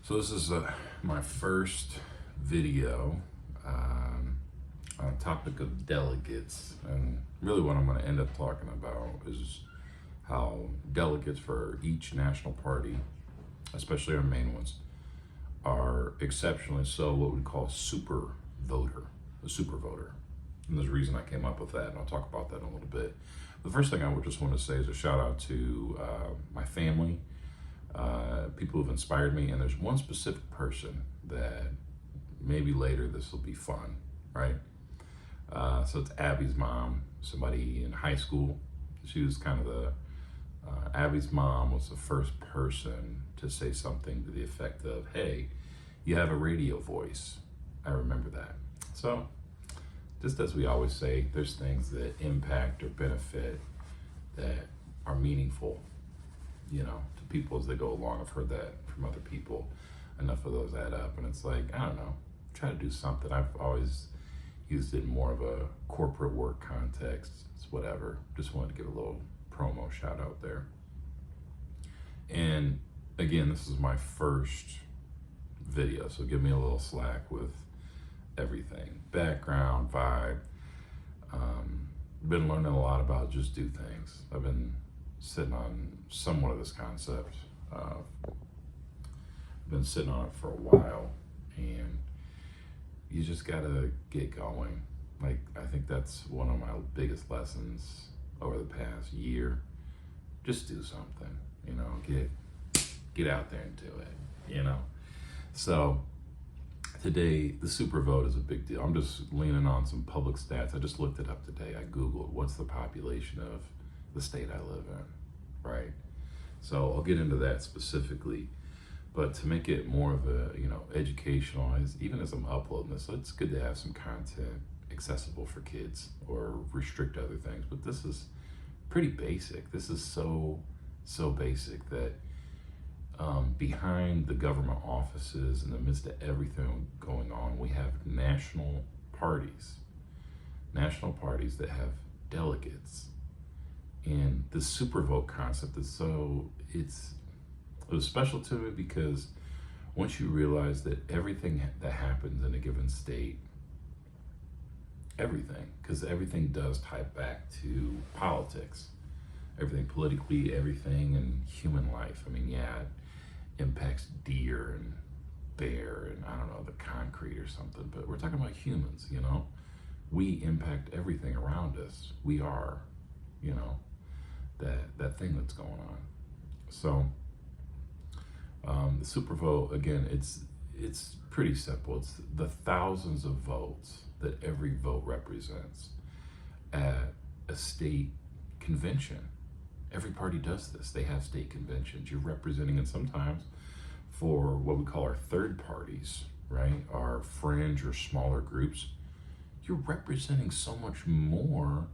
So this is my first video on a topic of delegates, and really what I'm going to end up talking about is how delegates for each national party, especially our main ones, are exceptionally so what we call a super voter. And there's a reason I came up with that, and I'll talk about that in a little bit. The first thing I would just want to say is a shout out to my family, people who've inspired me, and there's one specific person that maybe later this will be fun, right? So it's Abby's mom, somebody in high school. She was kind of Abby's mom was the first person to say something to the effect of, hey, you have a radio voice. I remember that. So just as we always say, there's things that impact or benefit that are meaningful, to people as they go along. I've heard that from other people. Enough of those add up. And it's like, I don't know, try to do something. I've always used it in more of a corporate work context. It's whatever. Just wanted to give a little promo shout out there. And again, this is my first video, so give me a little slack with everything. Background, vibe. Been learning a lot about just do things. I've been sitting on somewhat of this concept. Been sitting on it for a while, and you just gotta get going. Like, I think that's one of my biggest lessons over the past year. Just do something, get out there and do it, So today, the Supervote is a big deal. I'm just leaning on some public stats. I just looked it up today. I Googled what's the population of the state I live in, right? So I'll get into that specifically. But to make it more of a, educational, even as I'm uploading this, it's good to have some content accessible for kids or restrict other things. But this is pretty basic. This is so basic that behind the government offices, in the midst of everything going on, we have national parties that have delegates. And the Supervote concept is it was special to me because once you realize that everything that happens in a given state, because everything does tie back to politics, everything politically, everything in human life. I mean, yeah, it impacts deer and bear and I don't know, the concrete or something, but we're talking about humans, we impact everything around us. We are, that thing that's going on. So the Supervote, again, it's pretty simple. It's the thousands of votes that every vote represents at a state convention. Every party does this. They have state conventions. You're representing, and sometimes for what we call our third parties, right? Our fringe or smaller groups, you're representing so much more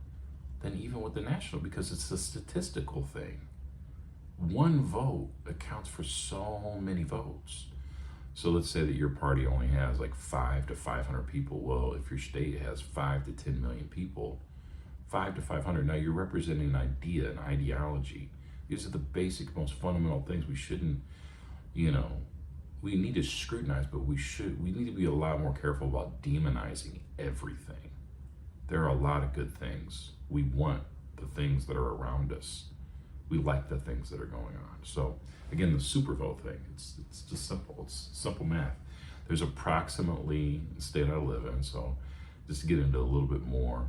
than even with the national, because it's a statistical thing. One vote accounts for so many votes. So let's say that your party only has like 5 to 500 people. Well, if your state has 5 to 10 million people, 5 to 500, now you're representing an idea, an ideology. These are the basic, most fundamental things we shouldn't, we need to scrutinize, but we need to be a lot more careful about demonizing everything. There are a lot of good things. We want the things that are around us. We like the things that are going on. So again, the Supervote thing, it's just simple. It's simple math. There's approximately the state I live in. So just to get into a little bit more,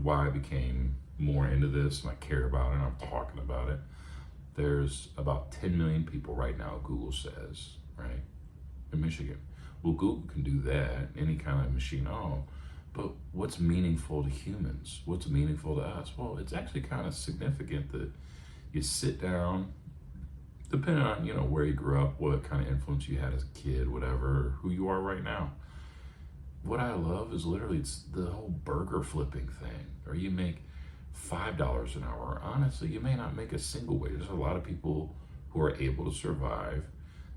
why I became more into this and I care about it and I'm talking about it. There's about 10 million people right now, Google says, right, in Michigan. Well, Google can do that, any kind of machine, but what's meaningful to humans? What's meaningful to us? Well, it's actually kind of significant that you sit down, depending on, where you grew up, what kind of influence you had as a kid, whatever, who you are right now. What I love is literally, it's the whole burger flipping thing, or you make $5 an hour. Honestly, you may not make a single wage. There's a lot of people who are able to survive.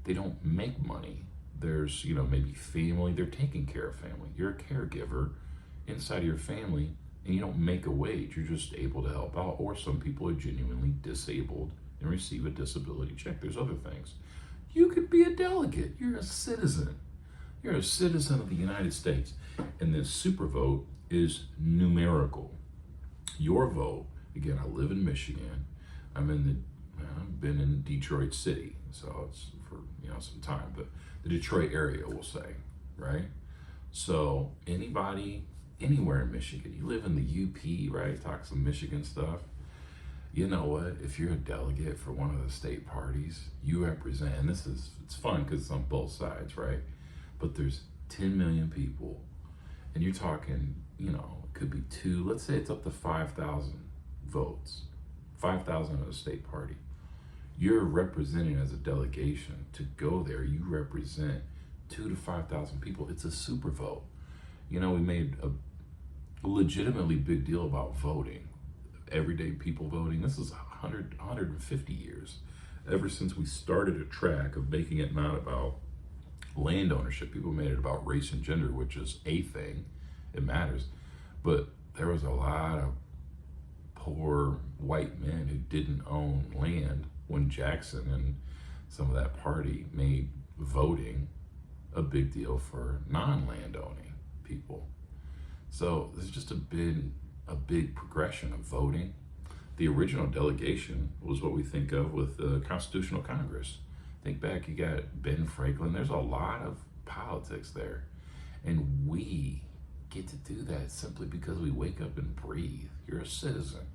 They don't make money. There's, maybe family, they're taking care of family. You're a caregiver inside of your family, and you don't make a wage. You're just able to help out. Or some people are genuinely disabled and receive a disability check. There's other things. You could be a delegate. You're a citizen. You're a citizen of the United States. And this Supervote is numerical. Your vote, again, I live in Michigan. I've been in Detroit City, so it's for some time, but the Detroit area, we'll say, right? So anybody, anywhere in Michigan, you live in the UP, right? Talk some Michigan stuff. You know what? If you're a delegate for one of the state parties, you represent, and it's fun because it's on both sides, right? But there's 10 million people, and you're talking, it could be let's say it's up to 5,000 votes, 5,000 of the state party. You're representing as a delegation to go there. You represent 2,000 to 5,000 people. It's a super vote. We made a legitimately big deal about voting. Everyday people voting. This is 150 years. Ever since we started a track of making it not about land ownership, people made it about race and gender, which is a thing. It matters. But there was a lot of poor white men who didn't own land when Jackson and some of that party made voting a big deal for non-land owning people. So there's just been a big progression of voting. The original delegation was what we think of with the Constitutional Congress. Think back, you got Ben Franklin. There's a lot of politics there. And we get to do that simply because we wake up and breathe. You're a citizen.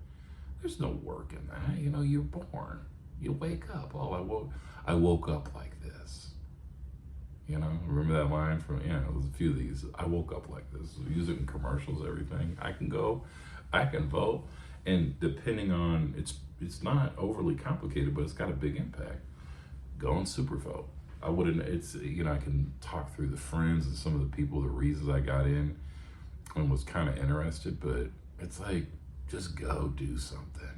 There's no work in that. You're born. You wake up. Oh, I woke up like this. Remember that line from, there's a few of these. I woke up like this. We use it in commercials, everything. I can go, I can vote. And depending on, it's not overly complicated, but it's got a big impact. Go and Supervote. I can talk through the friends and some of the people, the reasons I got in and was kind of interested, but it's like, just go do something,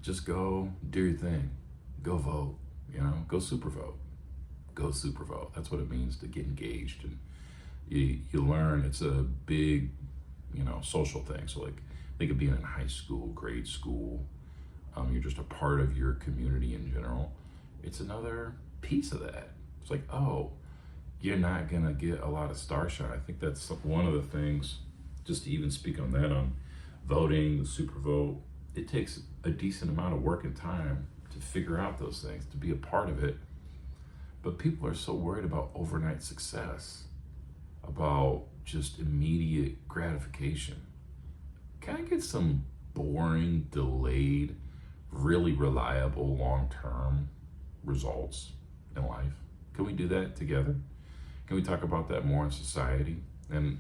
Just go do your thing. Go vote, go Supervote. Go Supervote. That's what it means to get engaged. And you learn it's a big, social thing. So like, think of being in high school, grade school. You're just a part of your community in general. It's another piece of that. It's like, oh, you're not gonna get a lot of starshine. I think that's one of the things, just to even speak on that, on voting, the Supervote, it takes a decent amount of work and time to figure out those things, to be a part of it. But people are so worried about overnight success, about just immediate gratification. Can I get some boring, delayed, really reliable, long-term results in life? Can we do that together? Can we talk about that more in society? And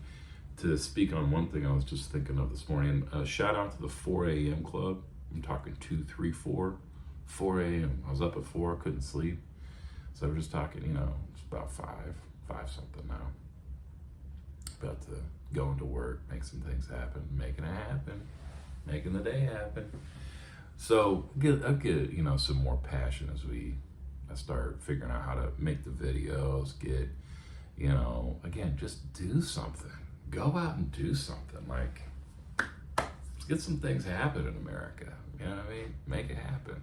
to speak on one thing I was just thinking of this morning, shout out to the 4 a.m. club. I'm talking 2, 3, 4, 4 a.m. I was up at 4, couldn't sleep. So we're just talking, it's about 5 something now. About to go into work, make some things happen, making it happen, making the day happen. So I'll get some more passion as I start figuring out how to make the videos, get, again, just do something. Go out and do something. Like, let's get some things happen in America. You know what I mean? Make it happen.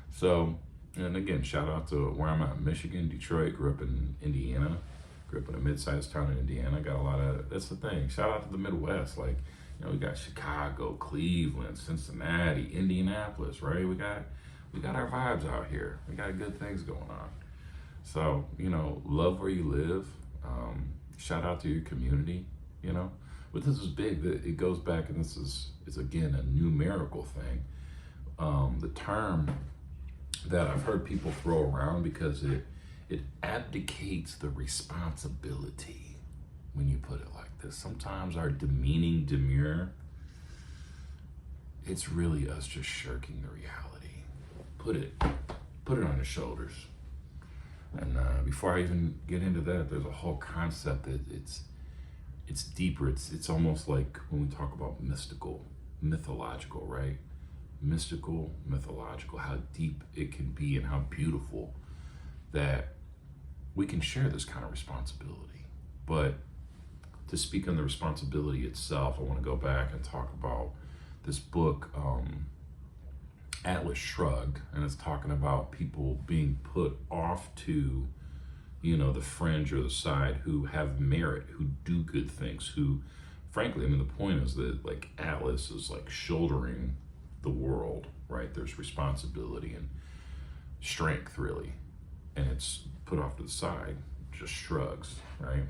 So, and again, shout out to where I'm at, Michigan, Detroit, grew up in Indiana, grew up in a mid-sized town in Indiana. Got a lot of, that's the thing. Shout out to the Midwest. Like, we got Chicago, Cleveland, Cincinnati, Indianapolis, right? We got our vibes out here. We got good things going on. So, love where you live. Shout out to your community, But this is big. It goes back, and it's again a numerical thing. The term that I've heard people throw around because it abdicates the responsibility when you put it like this. Sometimes our demeaning demure, it's really us just shirking the reality. Put it on your shoulders. And before I even get into that, there's a whole concept that it's deeper. It's almost like when we talk about mystical, mythological, right? Mystical, mythological, how deep it can be and how beautiful that we can share this kind of responsibility. But to speak on the responsibility itself, I want to go back and talk about this book Atlas Shrugged, and it's talking about people being put off to, the fringe or the side, who have merit, who do good things, who, frankly, I mean, the point is that like Atlas is like shouldering the world, right? There's responsibility and strength, really, and it's put off to the side, just shrugs, right?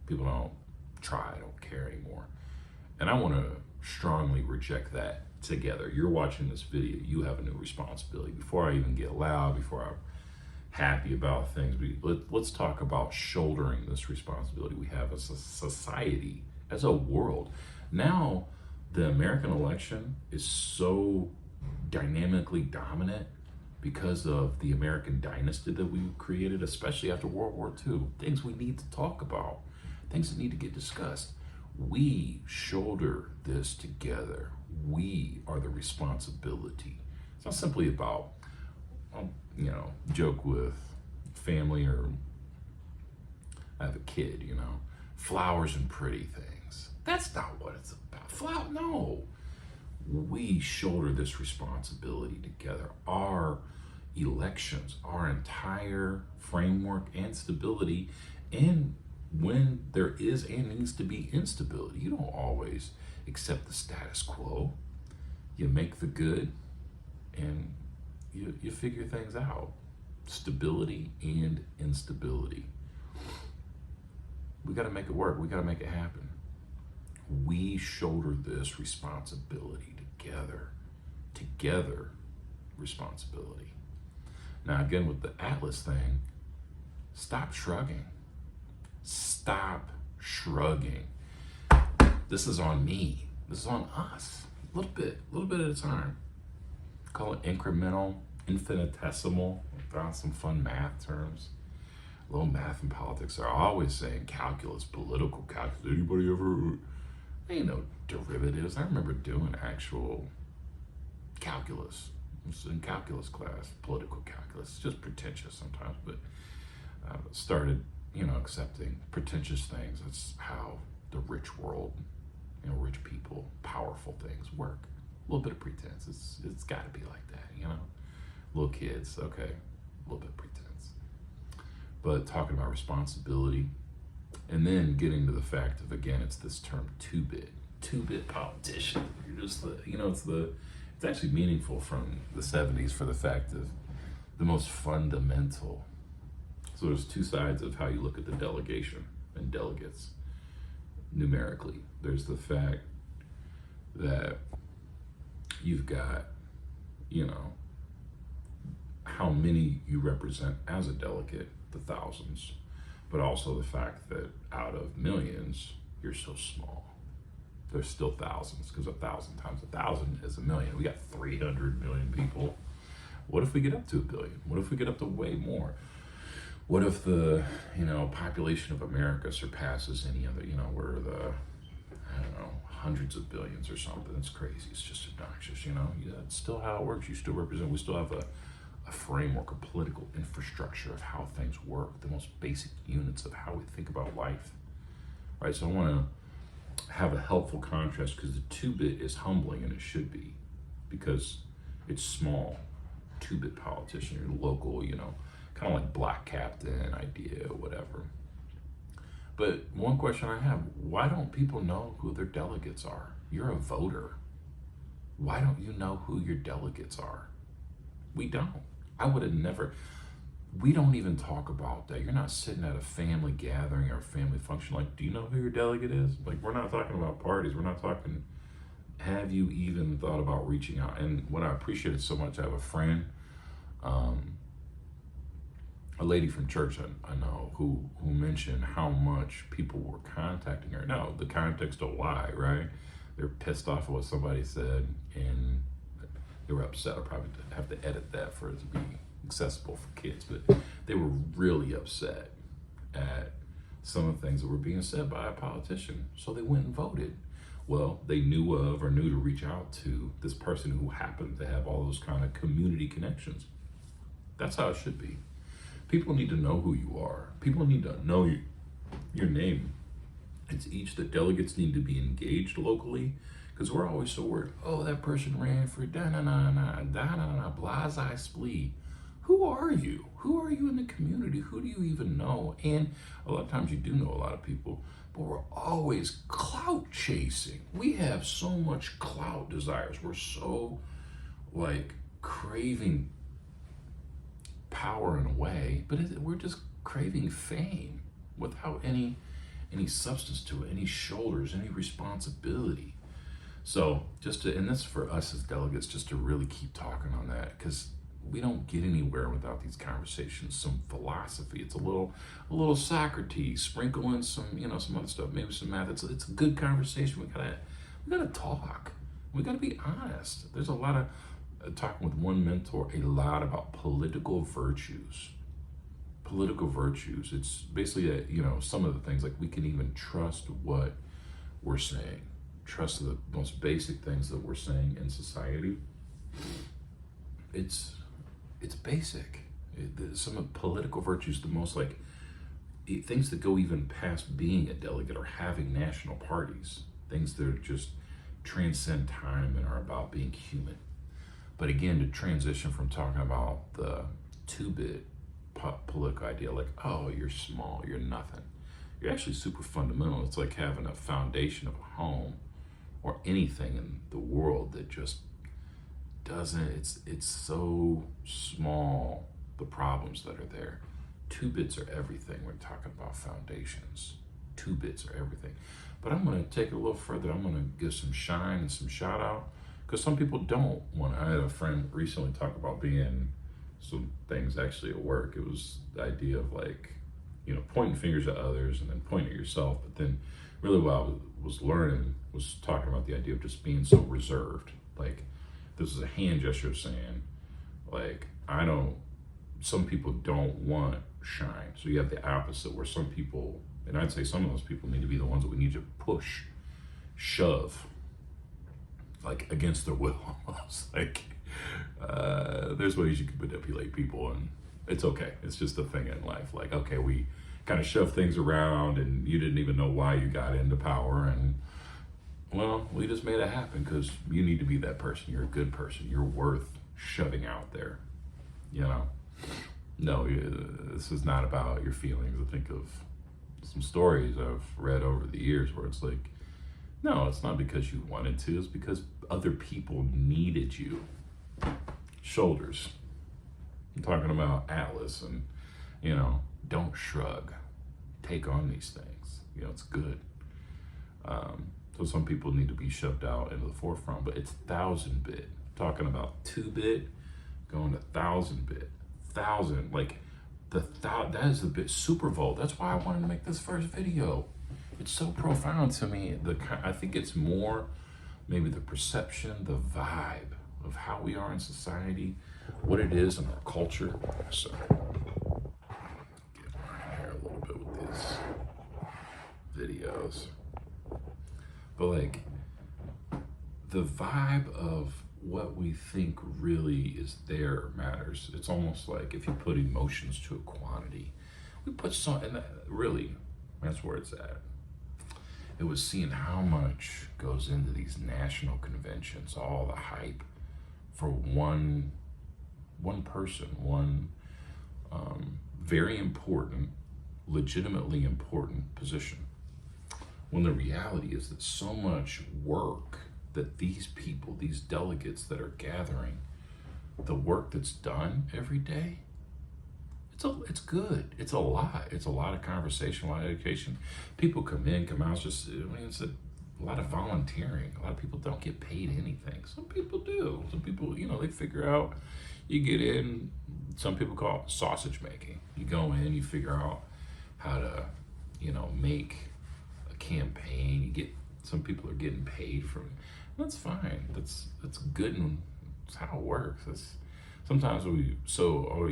People don't try, don't care anymore. And I want to strongly reject that together. You're watching this video, you have a new responsibility. Before I even get loud, before I'm happy about things, let's talk about shouldering this responsibility we have as a society, as a world. Now, the American election is so dynamically dominant because of the American dynasty that we created, especially after World War II. Things we need to talk about, things that need to get discussed. We shoulder this together. We are the responsibility. It's not simply about, joke with family, or I have a kid, flowers and pretty things. That's not what it's about. No. We shoulder this responsibility together. Our elections, our entire framework and stability, and when there is and needs to be instability. You don't always accept the status quo. You make the good, and you figure things out. Stability and instability. We got to make it work. We got to make it happen. We shoulder this responsibility together. Together, responsibility. Now, again, with the Atlas thing, stop shrugging. Stop shrugging. This is on me. This is on us. A little bit at a time. Call it incremental, infinitesimal. Found some fun math terms. A little math and politics are always saying calculus, political calculus. Anybody ever? Ain't no derivatives. I remember doing actual calculus. I was in calculus class, political calculus. It's just pretentious sometimes, but started, accepting pretentious things. That's how the rich world, rich people, powerful things work. A little bit of pretense. It's got to be like that, Little kids, okay, a little bit of pretense. But talking about responsibility, and then getting to the fact of, again, it's this term two-bit politician. You're just it's actually meaningful from the 70s for the fact of the most fundamental. So there's two sides of how you look at the delegation and delegates numerically. There's the fact that you've got, how many you represent as a delegate, the thousands, but also the fact that out of millions, you're so small. There's still thousands, because 1,000 times 1,000 is 1,000,000. We got 300 million people. What if we get up to 1 billion? What if we get up to way more? What if the, population of America surpasses any other, we're the, hundreds of billions or something. It's crazy. It's just obnoxious, That's still how it works. You still represent, we still have a framework, a political infrastructure of how things work, the most basic units of how we think about life, right? So I want to have a helpful contrast, because the two-bit is humbling, and it should be, because it's small. Two-bit politician, you're local, kind of like black captain idea, whatever. But one question I have, why don't people know who their delegates are? You're a voter. Why don't you know who your delegates are? We don't. I would have never. We don't even talk about that. You're not sitting at a family gathering or a family function like, do you know who your delegate is? Like, we're not talking about parties. We're not talking, have you even thought about reaching out? And what I appreciated so much, I have a friend, a lady from church I know who mentioned how much people were contacting her. Now, the context of why, right? They're pissed off at what somebody said, and they were upset. I probably have to edit that for it to be accessible for kids, but they were really upset at some of the things that were being said by a politician. So they went and voted. Well, they knew of or knew to reach out to this person who happened to have all those kind of community connections. That's how it should be. People need to know who you are. People need to know your name. It's each the delegates need to be engaged locally, Because we're always so worried, oh, that person ran for da-na-na-na, blase-splee. Who are you? Who are you in the community? Who do you even know? And a lot of times you do know a lot of people, but we're always clout chasing. We have so much clout desires. We're so like craving power in a way, but we're just craving fame without any substance to it, any shoulders, any responsibility. So just to, and this for us as delegates, just to really keep talking on that, because we don't get anywhere without these conversations. Some philosophy. It's a little Socrates, sprinkle in some, some other stuff, maybe some math. It's a good conversation. We gotta talk. We gotta be honest. There's a lot of talking with one mentor a lot about political virtues. Political virtues. It's basically some of the things, like we can even trust what we're saying. Trust the most basic things that we're saying in society. It's basic. Some of political virtues, the most like things that go even past being a delegate or having national parties, things that are just transcend time and are about being human. But again, to transition from talking about the two-bit political idea, like, oh, you're small, you're nothing. You're actually super fundamental. It's like having a foundation of a home or anything in the world that just doesn't, it's so small, the problems that are there. 2 bits are everything. We're talking about foundations. 2 bits are everything. But I'm going to take it a little further. I'm going to give some shine and some shout out, because some people don't want to. I had a friend recently talk about being some things actually at work. It was the idea of like, pointing fingers at others and then pointing at yourself. But then really what I was learning was talking about the idea of just being so reserved. Like, this is a hand gesture saying, like, some people don't want shine. So you have the opposite, where some people, and I'd say some of those people need to be the ones that we need to push, shove, like against their will almost. Like, there's ways you can manipulate people, and it's okay. It's just a thing in life. Like, okay, we kind of shove things around and you didn't even know why you got into power, and well, we just made it happen because you need to be that person. You're a good person. You're worth shoving out there, No, this is not about your feelings. I think of some stories I've read over the years where it's like, no, it's not because you wanted to. It's because other people needed you. Shoulders. I'm talking about Atlas and, don't shrug. Take on these things. It's good. So some people need to be shoved out into the forefront, but it's 1000-bit. Talking about 2-bit, going to 1000-bit. 1000, like that is the bit. Supervote. That's why I wanted to make this first video. It's so profound to me. I think it's more maybe the perception, the vibe of how we are in society, what it is in our culture. So get my hair a little bit with these videos. But like the vibe of what we think really is there matters. It's almost like if you put emotions to a quantity, we put some, and really, that's where it's at. It was seeing how much goes into these national conventions, all the hype for one person, one very important, legitimately important position. When the reality is that so much work that these people, these delegates that are gathering, the work that's done every day, it's good. It's a lot. It's a lot of conversation, a lot of education. People come in, come out. It's a lot of volunteering. A lot of people don't get paid anything. Some people do. Some people, they figure out, you get in, some people call it sausage making. You go in, you figure out how to, make a campaign. Some people are getting paid from it. That's fine. That's good, and it's how it works. Sometimes we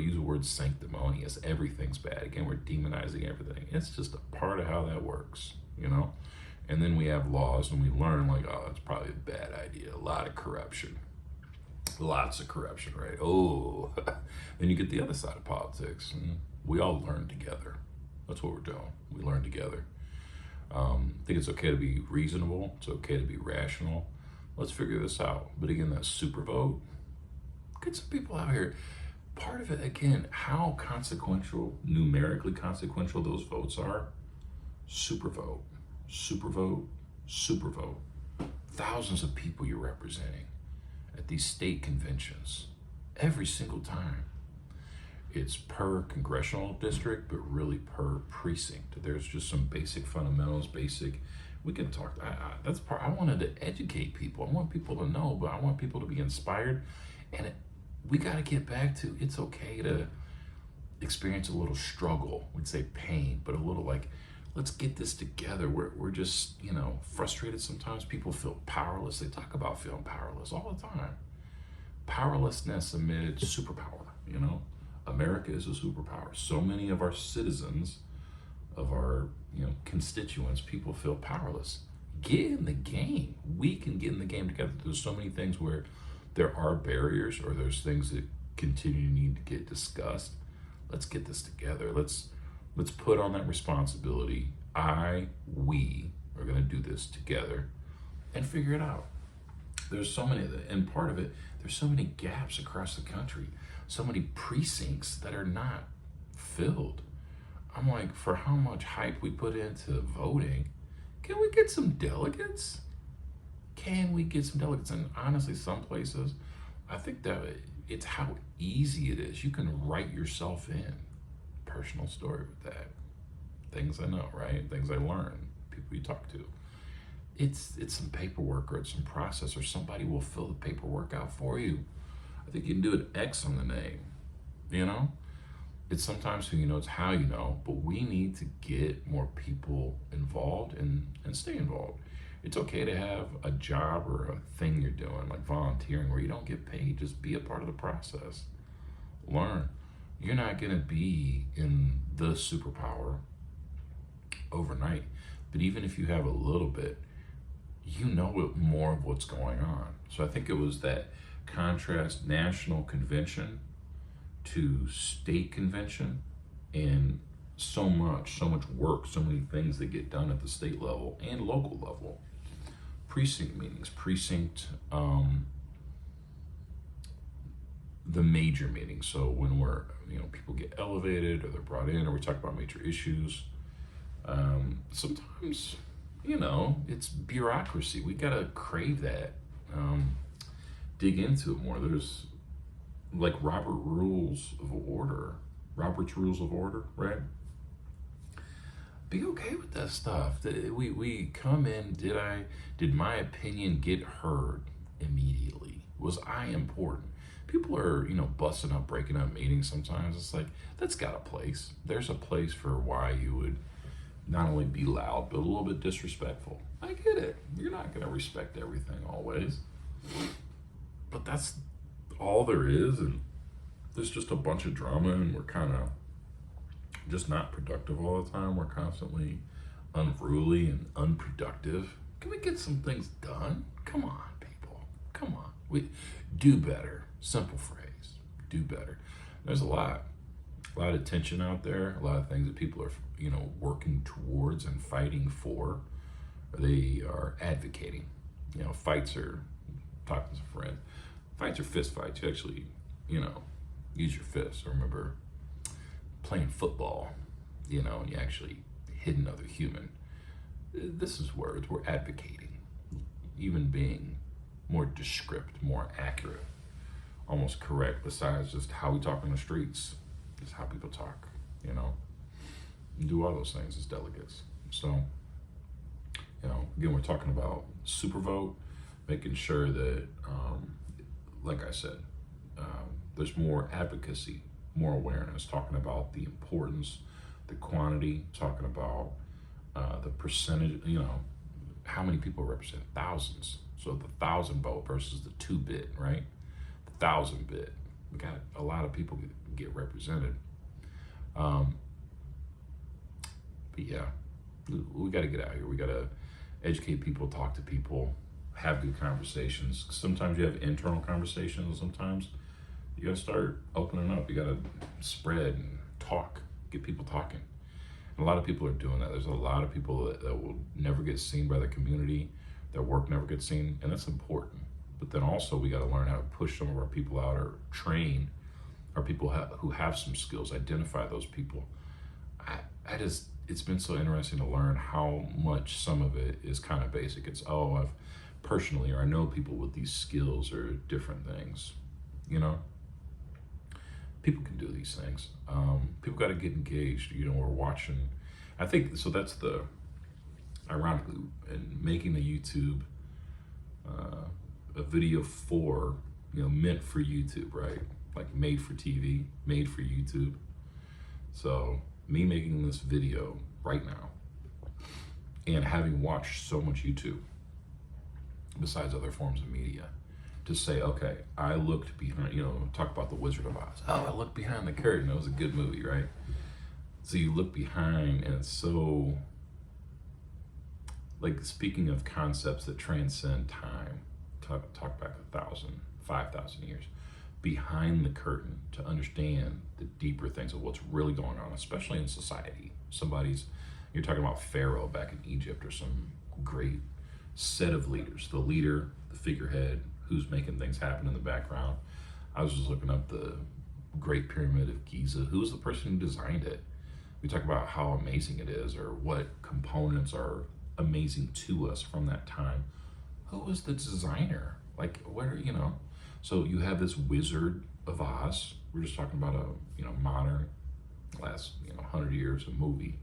use the word sanctimonious. Everything's bad. Again, we're demonizing everything. It's just a part of how that works, And then we have laws, and we learn like, oh, that's probably a bad idea. A lot of corruption. Lots of corruption, right? Oh, then you get the other side of politics, and we all learn together. That's what we're doing. We learn together. I think it's okay to be reasonable. It's okay to be rational. Let's figure this out. But again, that super vote, get some people out here. Part of it, again, how consequential, numerically consequential those votes are. Super vote, super vote, super vote. Thousands of people you're representing at these state conventions every single time. It's per congressional district, but really per precinct. There's just some basic fundamentals, we can talk. That's part. I wanted to educate people. I want people to know, but I want people to be inspired. And we got to get back to, it's okay to experience a little struggle. We'd say pain, but a little like, let's get this together. We're just, frustrated sometimes. People feel powerless. They talk about feeling powerless all the time. Powerlessness amid superpower, America is a superpower. So many of our citizens, of our constituents, people feel powerless. Get in the game. We can get in the game together. There's so many things where there are barriers, or there's things that continue to need to get discussed. Let's get this together. Let's put on that responsibility. We are going to do this together and figure it out. There's so many, and part of it, there's so many gaps across the country, so many precincts that are not filled. I'm like, for how much hype we put into voting, can we get some delegates? Can we get some delegates? And honestly, some places, I think that it's how easy it is. You can write yourself in. Personal story with that. Things I know, right? Things I learned, people you talk to. It's some paperwork, or it's some process, or somebody will fill the paperwork out for you. I think you can do an X on the name, It's sometimes who you know, it's how you know, but we need to get more people involved and stay involved. It's okay to have a job or a thing you're doing, like volunteering, where you don't get paid. Just be a part of the process. Learn. You're not going to be in the superpower overnight, but even if you have a little bit, more of what's going on. So I think it was that contrast national convention to state convention, and so much work, so many things that get done at the state level and local level. Precinct meetings, the major meetings. So when we're, people get elevated, or they're brought in, or we talk about major issues. Sometimes, it's bureaucracy. We gotta crave that, dig into it more. There's like Robert's Rules of Order, right? Be okay with that stuff. We come in, did my opinion get heard immediately? Was I important? People are, busting up, breaking up meetings sometimes. It's like, that's got a place. There's a place for why you would not only be loud, but a little bit disrespectful. I get it. You're not going to respect everything always. But that's all there is, and there's just a bunch of drama, and we're kind of just not productive all the time. We're constantly unruly and unproductive. Can we get some things done? Come on, people. Come on. We do better. Simple phrase. Do better. There's a lot of tension out there, a lot of things that people are, working towards and fighting for, or they are advocating. Fights are, talking to some friends, fights are fist fights. You actually, use your fists. I remember playing football, and you actually hit another human. This is words. We're advocating, even being more descriptive, more accurate, almost correct, besides just how we talk on the streets. Just how people talk, and do all those things as delegates. So, again, we're talking about Supervote, making sure that, like I said, there's more advocacy, more awareness, talking about the importance, the quantity, talking about the percentage, how many people represent thousands. So the 1,000 vote versus the 2-bit, right? The 1,000-bit. We got a lot of people get represented. But yeah, we got to get out here. We got to educate people, talk to people, have good conversations. Sometimes you have internal conversations, and sometimes you got to start opening up. You got to spread and talk, get people talking. And a lot of people are doing that. There's a lot of people that will never get seen by the community, Their work never gets seen, and that's important. But then also we got to learn how to push some of our people out, or train our people who have some skills, identify those people. I just, it's been so interesting to learn how much some of it is kind of basic. It's, oh, I've personally, or I know people with these skills or different things, you know? People can do these things. People got to get engaged. You know, we're watching. I think, so that's the, ironically, in making the YouTube, a video for, you know, meant for YouTube, right? Like made for TV, made for YouTube. So me making this video right now and having watched so much YouTube, besides other forms of media, to say, okay, I looked behind, you know, talk about The Wizard of Oz. Oh, I looked behind the curtain. That was a good movie, right? So you look behind, and it's so, like, speaking of concepts that transcend time, talk back 1,000, 5,000 years, behind the curtain to understand the deeper things of what's really going on, especially in society. You're talking about Pharaoh back in Egypt, or some great set of leaders. The leader, the figurehead, who's making things happen in the background. I was just looking up the Great Pyramid of Giza. Who's the person who designed it? We talk about how amazing it is, or what components are amazing to us from that time. Who was the designer? Like, where, you know? So you have this Wizard of Oz. We're just talking about a, you know, modern, last, you know, 100 years of movie.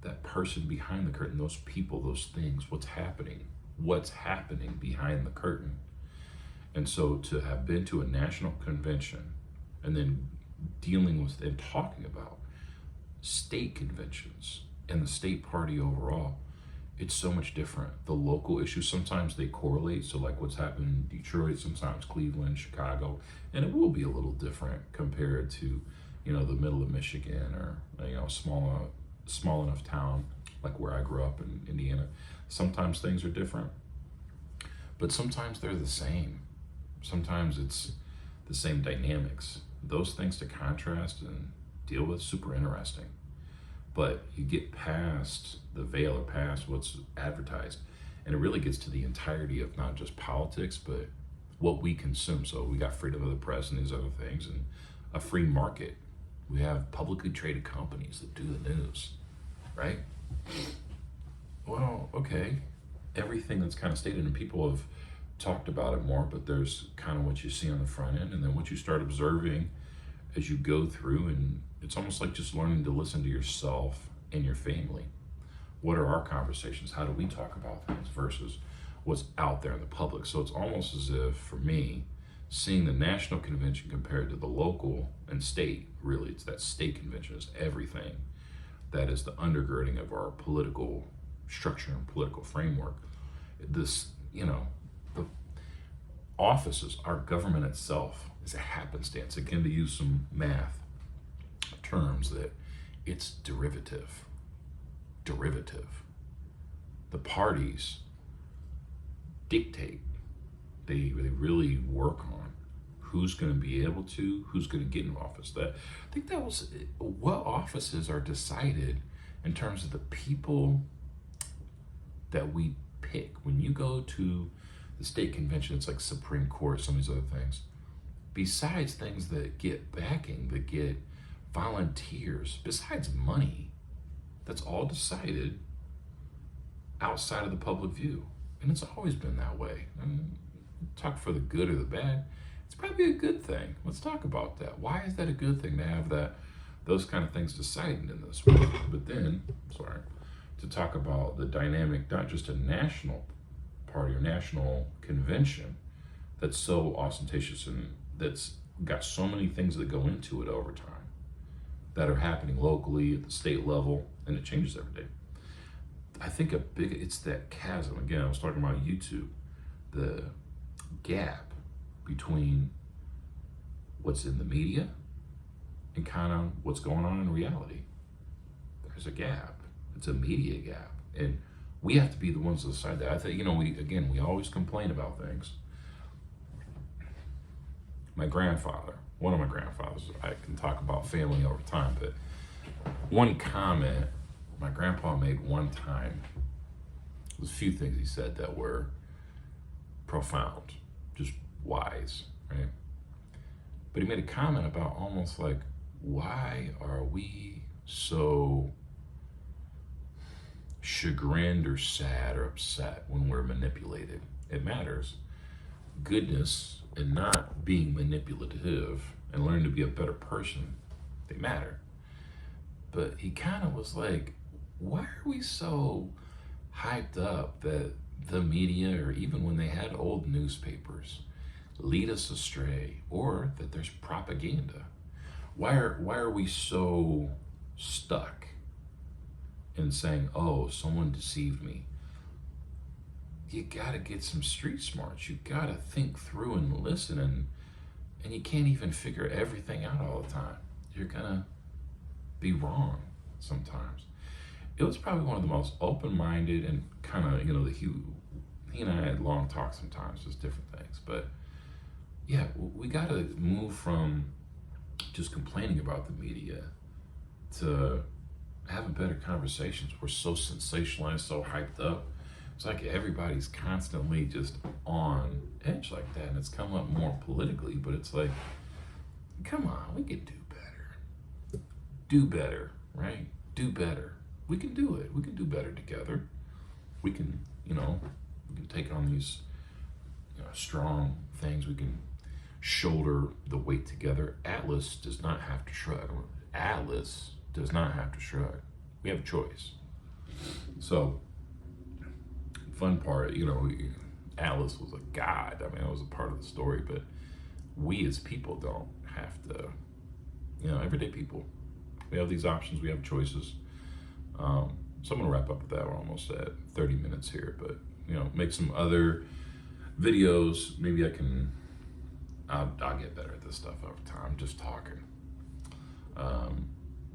That person behind the curtain, those people, those things, what's happening behind the curtain. And so to have been to a national convention and then dealing with and talking about state conventions and the state party overall, it's so much different. The local issues, sometimes they correlate. So like what's happened in Detroit, sometimes Cleveland, Chicago, and it will be a little different compared to, you know, the middle of Michigan, or, you know, small enough town like where I grew up in Indiana. Sometimes things are different, but sometimes they're the same. Sometimes it's the same dynamics. Those things to contrast and deal with, super interesting. But you get past the veil, or past what's advertised, and it really gets to the entirety of not just politics, but what we consume. So we got freedom of the press and these other things, and a free market. We have publicly traded companies that do the news, right? Well, okay, everything that's kind of stated, and people have talked about it more, but there's kind of what you see on the front end, and then what you start observing as you go through, and it's almost like just learning to listen to yourself and your family. What are our conversations? How do we talk about things versus what's out there in the public? So it's almost as if, for me, seeing the national convention compared to the local and state, really, it's that state convention is everything. That is the undergirding of our political structure and political framework. This, you know, the offices, our government itself is a happenstance. Again, to use some math terms, that it's derivative. The parties dictate. They really work on who's going to be able to, who's going to get in office. I think that was what offices are decided in terms of the people that we pick. When you go to the state convention, it's like Supreme Court, some of these other things. Besides things that get backing, that get volunteers, besides money, that's all decided outside of the public view. And it's always been that way. And talk for the good or the bad, it's probably a good thing. Let's talk about that. Why is that a good thing to have those kind of things decided in this way? But then, to talk about the dynamic, not just a national party or national convention that's so ostentatious and that's got so many things that go into it over time that are happening locally at the state level, and it changes every day. I think it's that chasm. Again, I was talking about YouTube, the gap between what's in the media and kind of what's going on in reality. There's a gap. It's a media gap. And we have to be the ones to decide that. I think, we always complain about things. One of my grandfathers, I can talk about family over time, but one comment my grandpa made one time There's a few things he said that were profound, just wise, right? But he made a comment about almost like, why are we so chagrined or sad or upset when we're manipulated? It matters. Goodness and not being manipulative and learning to be a better person, they matter. But he kind of was like, why are we so hyped up that the media, or even when they had old newspapers, lead us astray, or that there's propaganda? Why are we so stuck in saying, oh, someone deceived me? You gotta get some street smarts. You gotta think through and listen, and you can't even figure everything out all the time. You're gonna be wrong sometimes. It was probably one of the most open-minded and kind of, he and I had long talks sometimes, just different things. But yeah, we gotta move from just complaining about the media to having better conversations. We're so sensationalized, so hyped up. It's like everybody's constantly just on edge like that, and it's come up more politically, but it's like, come on, we can do better. Do better, right? Do better. We can do it. We can do better together. We can, we can take on these strong things. We can shoulder the weight together. Atlas does not have to shrug. Atlas does not have to shrug. We have a choice. So, fun part, Atlas was a god. I mean, that was a part of the story, but we as people don't have to, everyday people. We have these options, we have choices. So I'm gonna wrap up with that. We're almost at 30 minutes here, but make some other videos. Maybe I'll get better at this stuff over time, just talking.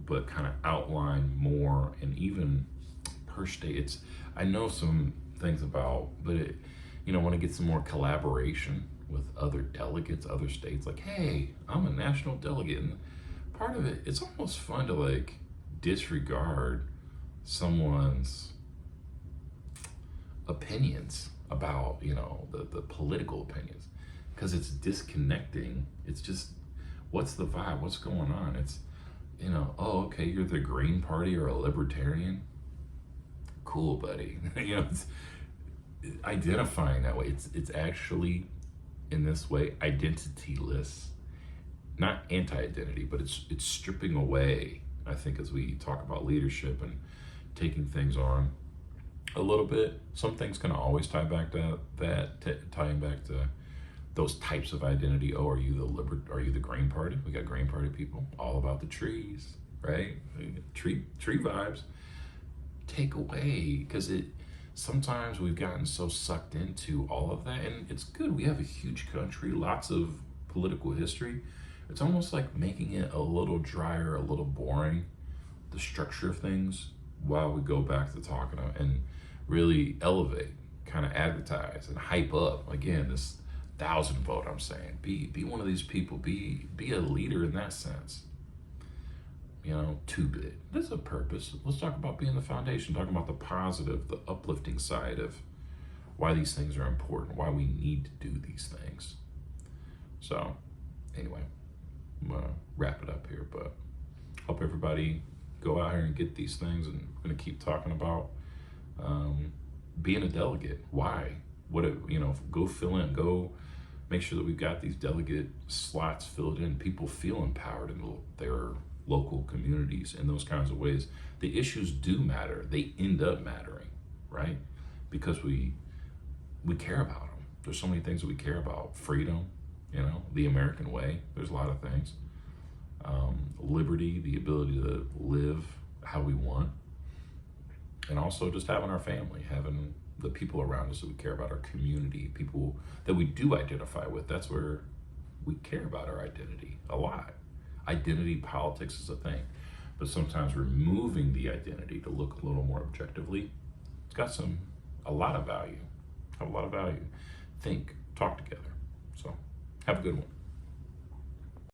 But kind of outline more, and even per state, I know some things about, but want to get some more collaboration with other delegates, other states, like, hey, I'm a national delegate. And part of it, it's almost fun to like disregard someone's opinions about, the political opinions, because it's disconnecting. It's just, what's the vibe? What's going on? It's, oh, okay, you're the Green Party or a libertarian. Cool, buddy. It's identifying that way. It's actually, in this way, identityless, not anti-identity, but it's stripping away, I think, as we talk about leadership and taking things on a little bit. Some things can always tie back to tying back to those types of identity. Oh, are you the Green Party? We got Green Party people all about the trees, right? Tree vibes. Take away, because sometimes we've gotten so sucked into all of that, and it's good. We have a huge country, lots of political history. It's almost like making it a little drier, a little boring, the structure of things, while we go back to talking and really elevate, kind of advertise and hype up. Again, this 1,000 vote, I'm saying, be one of these people, be a leader in that sense. 2-bit. There's a purpose. Let's talk about being the foundation, talking about the positive, the uplifting side of why these things are important, why we need to do these things. So, anyway, I'm gonna wrap it up here, but hope everybody go out here and get these things, and I'm gonna keep talking about being a delegate. Why? Go fill in, go make sure that we've got these delegate slots filled in. People feel empowered in their local communities in those kinds of ways. The issues do matter. They end up mattering, right? Because we care about them. There's so many things that we care about. Freedom, the American way. There's a lot of things. Liberty, the ability to live how we want. And also just having our family, having the people around us that we care about, our community, people that we do identify with. That's where we care about our identity a lot. Identity politics is a thing, but sometimes removing the identity to look a little more objectively, it's got a lot of value. Think, talk together. So have a good one.